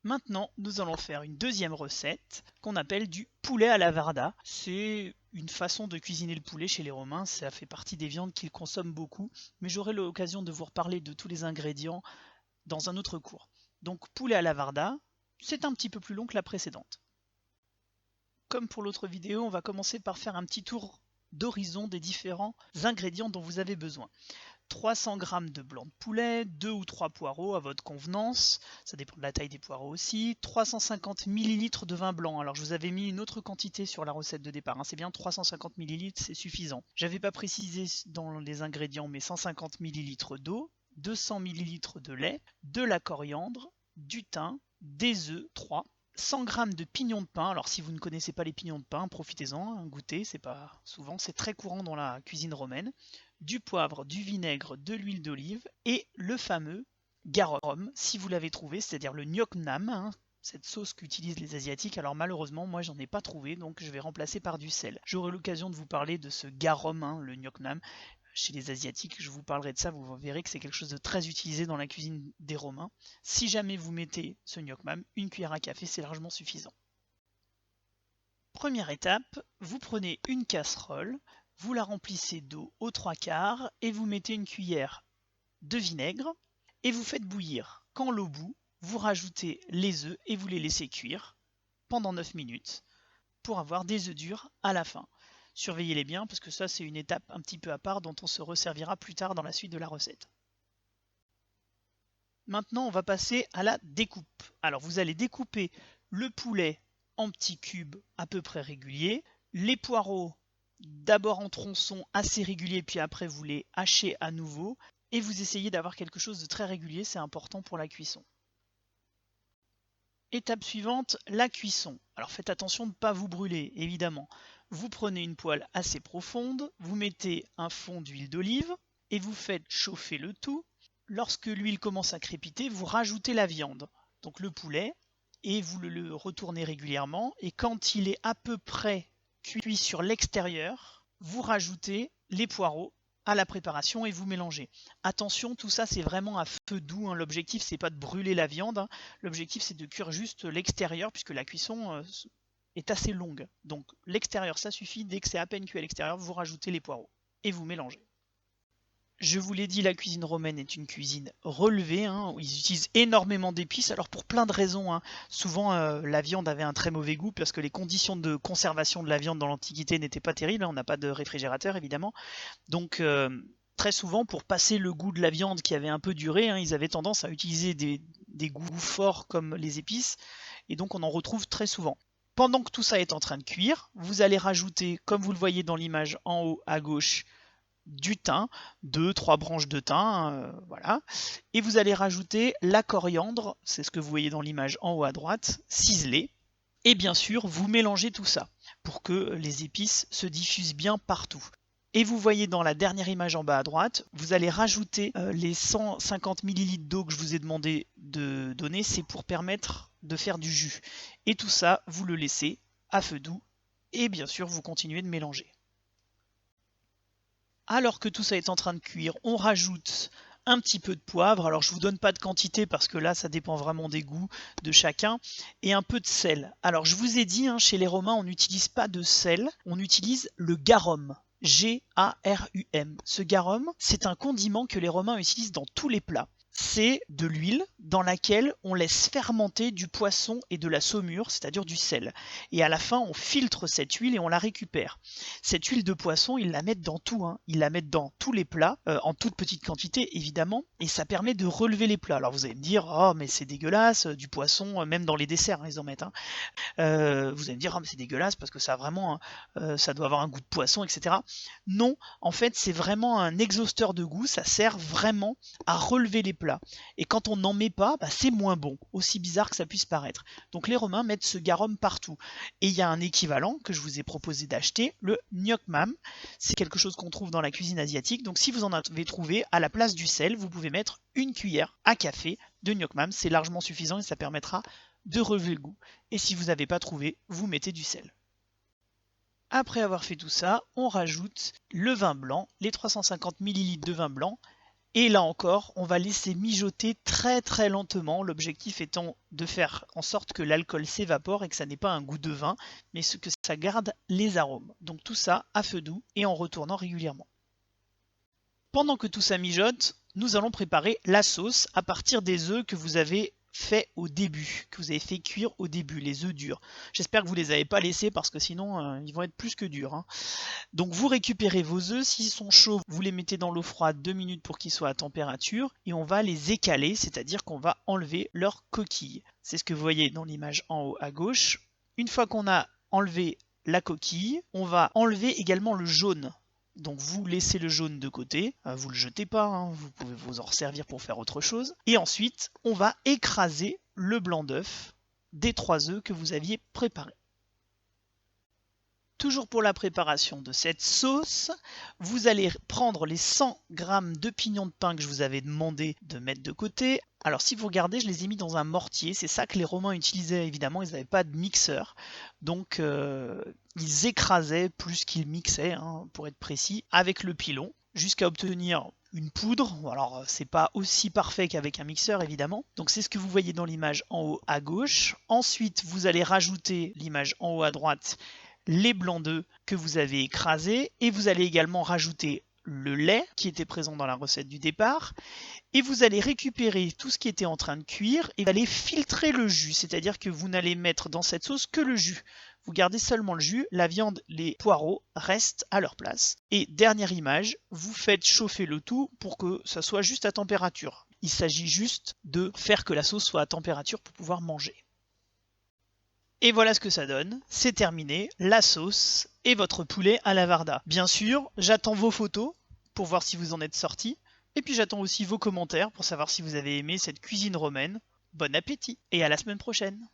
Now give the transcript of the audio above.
Maintenant, nous allons faire une deuxième recette qu'on appelle du poulet à la varda. C'est une façon de cuisiner le poulet chez les Romains, ça fait partie des viandes qu'ils consomment beaucoup, mais j'aurai l'occasion de vous reparler de tous les ingrédients dans un autre cours. Donc poulet à la varda, c'est un petit peu plus long que la précédente. Comme pour l'autre vidéo, on va commencer par faire un petit tour d'horizon des différents ingrédients dont vous avez besoin. 300 g de blanc de poulet, 2 ou 3 poireaux à votre convenance, ça dépend de la taille des poireaux aussi, 350 ml de vin blanc, alors je vous avais mis une autre quantité sur la recette de départ, c'est bien 350 ml, c'est suffisant. J'avais pas précisé dans les ingrédients, mais 150 ml d'eau, 200 ml de lait, de la coriandre, du thym, des œufs, 3, 100 g de pignons de pain. Alors si vous ne connaissez pas les pignons de pain, profitez-en, goûtez, c'est pas souvent, c'est très courant dans la cuisine romaine. Du poivre, du vinaigre, de l'huile d'olive et le fameux garum, si vous l'avez trouvé, c'est-à-dire le gnoc nam, cette sauce qu'utilisent les Asiatiques. Alors malheureusement, moi j'en ai pas trouvé, donc je vais remplacer par du sel. J'aurai l'occasion de vous parler de ce garum, le gnoc nam. Chez les Asiatiques, je vous parlerai de ça, vous verrez que c'est quelque chose de très utilisé dans la cuisine des Romains. Si jamais vous mettez ce gnoc nam, une cuillère à café, c'est largement suffisant. Première étape, vous prenez une casserole, vous la remplissez d'eau aux 3/4 et vous mettez une cuillère de vinaigre et vous faites bouillir. Quand l'eau bout, vous rajoutez les œufs et vous les laissez cuire pendant 9 minutes pour avoir des œufs durs à la fin. Surveillez-les bien parce que ça c'est une étape un petit peu à part dont on se resservira plus tard dans la suite de la recette. Maintenant on va passer à la découpe. Alors vous allez découper le poulet en petits cubes à peu près réguliers, les poireaux d'abord en tronçons assez réguliers puis après vous les hachez à nouveau et vous essayez d'avoir quelque chose de très régulier, c'est important pour la cuisson. Étape suivante, la cuisson. Alors faites attention de ne pas vous brûler, évidemment. Vous prenez une poêle assez profonde, vous mettez un fond d'huile d'olive et vous faites chauffer le tout. Lorsque l'huile commence à crépiter, vous rajoutez la viande, donc le poulet, et vous le retournez régulièrement. Et quand il est à peu près cuit sur l'extérieur, vous rajoutez les poireaux à la préparation et vous mélangez. Attention, tout ça c'est vraiment à feu doux, l'objectif c'est pas de brûler la viande, l'objectif c'est de cuire juste l'extérieur puisque la cuisson est assez longue. Donc l'extérieur ça suffit, dès que c'est à peine cuit à l'extérieur, vous rajoutez les poireaux et vous mélangez. Je vous l'ai dit, la cuisine romaine est une cuisine relevée, ils utilisent énormément d'épices, alors pour plein de raisons. Souvent la viande avait un très mauvais goût parce que les conditions de conservation de la viande dans l'Antiquité n'étaient pas terribles, on n'a pas de réfrigérateur évidemment, donc très souvent pour passer le goût de la viande qui avait un peu duré, ils avaient tendance à utiliser des goûts forts comme les épices, et donc on en retrouve très souvent. Pendant que tout ça est en train de cuire, vous allez rajouter, comme vous le voyez dans l'image en haut à gauche, du thym, 2-3 branches de thym, voilà. Et vous allez rajouter la coriandre, c'est ce que vous voyez dans l'image en haut à droite, ciselée. Et bien sûr, vous mélangez tout ça pour que les épices se diffusent bien partout. Et vous voyez dans la dernière image en bas à droite, vous allez rajouter les 150 ml d'eau que je vous ai demandé de donner, c'est pour permettre de faire du jus. Et tout ça, vous le laissez à feu doux et bien sûr, vous continuez de mélanger. Alors que tout ça est en train de cuire, on rajoute un petit peu de poivre. Alors je ne vous donne pas de quantité parce que là ça dépend vraiment des goûts de chacun. Et un peu de sel. Alors je vous ai dit, chez les Romains on n'utilise pas de sel, on utilise le garum. G-A-R-U-M. Ce garum, c'est un condiment que les Romains utilisent dans tous les plats. C'est de l'huile dans laquelle on laisse fermenter du poisson et de la saumure, c'est-à-dire du sel. Et à la fin, on filtre cette huile et on la récupère. Cette huile de poisson, ils la mettent dans tout. Ils la mettent dans tous les plats, en toute petite quantité évidemment, et ça permet de relever les plats. Alors vous allez me dire, oh mais c'est dégueulasse, du poisson, même dans les desserts, ils en mettent. Vous allez me dire, oh mais c'est dégueulasse parce que ça a vraiment, ça doit avoir un goût de poisson, etc. Non, en fait, c'est vraiment un exhausteur de goût, ça sert vraiment à relever les plats. Et quand on n'en met pas, c'est moins bon, aussi bizarre que ça puisse paraître. Donc les Romains mettent ce garum partout. Et il y a un équivalent que je vous ai proposé d'acheter, le gnoc mam. C'est quelque chose qu'on trouve dans la cuisine asiatique. Donc si vous en avez trouvé, à la place du sel, vous pouvez mettre une cuillère à café de gnoc mam. C'est largement suffisant et ça permettra de relever le goût. Et si vous n'avez pas trouvé, vous mettez du sel. Après avoir fait tout ça, on rajoute le vin blanc, les 350 ml de vin blanc, Et là encore, on va laisser mijoter très très lentement, l'objectif étant de faire en sorte que l'alcool s'évapore et que ça n'ait pas un goût de vin, mais que ça garde les arômes. Donc tout ça à feu doux et en retournant régulièrement. Pendant que tout ça mijote, nous allons préparer la sauce à partir des œufs que vous avez fait au début, que vous avez fait cuire au début, les œufs durs. J'espère que vous ne les avez pas laissés parce que sinon ils vont être plus que durs, hein. Donc vous récupérez vos œufs, s'ils sont chauds, vous les mettez dans l'eau froide 2 minutes pour qu'ils soient à température et on va les écaler, c'est-à-dire qu'on va enlever leur coquille. C'est ce que vous voyez dans l'image en haut à gauche. Une fois qu'on a enlevé la coquille, on va enlever également le jaune. Donc vous laissez le jaune de côté, vous le jetez pas, hein, vous pouvez vous en resservir pour faire autre chose. Et ensuite, on va écraser le blanc d'œuf des 3 œufs que vous aviez préparés. Toujours pour la préparation de cette sauce, vous allez prendre les 100 g de pignons de pain que je vous avais demandé de mettre de côté. Alors si vous regardez, je les ai mis dans un mortier, c'est ça que les Romains utilisaient évidemment, ils n'avaient pas de mixeur. Donc ils écrasaient plus qu'ils mixaient, hein, pour être précis, avec le pilon, jusqu'à obtenir une poudre. Alors c'est pas aussi parfait qu'avec un mixeur évidemment. Donc c'est ce que vous voyez dans l'image en haut à gauche. Ensuite vous allez rajouter l'image en haut à droite, les blancs d'œufs que vous avez écrasés et vous allez également rajouter le lait qui était présent dans la recette du départ et vous allez récupérer tout ce qui était en train de cuire et vous allez filtrer le jus, c'est-à-dire que vous n'allez mettre dans cette sauce que le jus. Vous gardez seulement le jus, la viande, les poireaux restent à leur place. Et dernière image, vous faites chauffer le tout pour que ça soit juste à température. Il s'agit juste de faire que la sauce soit à température pour pouvoir manger. Et voilà ce que ça donne, c'est terminé, la sauce et votre poulet à la Varda. Bien sûr, j'attends vos photos pour voir si vous en êtes sortis, et puis j'attends aussi vos commentaires pour savoir si vous avez aimé cette cuisine romaine. Bon appétit et à la semaine prochaine!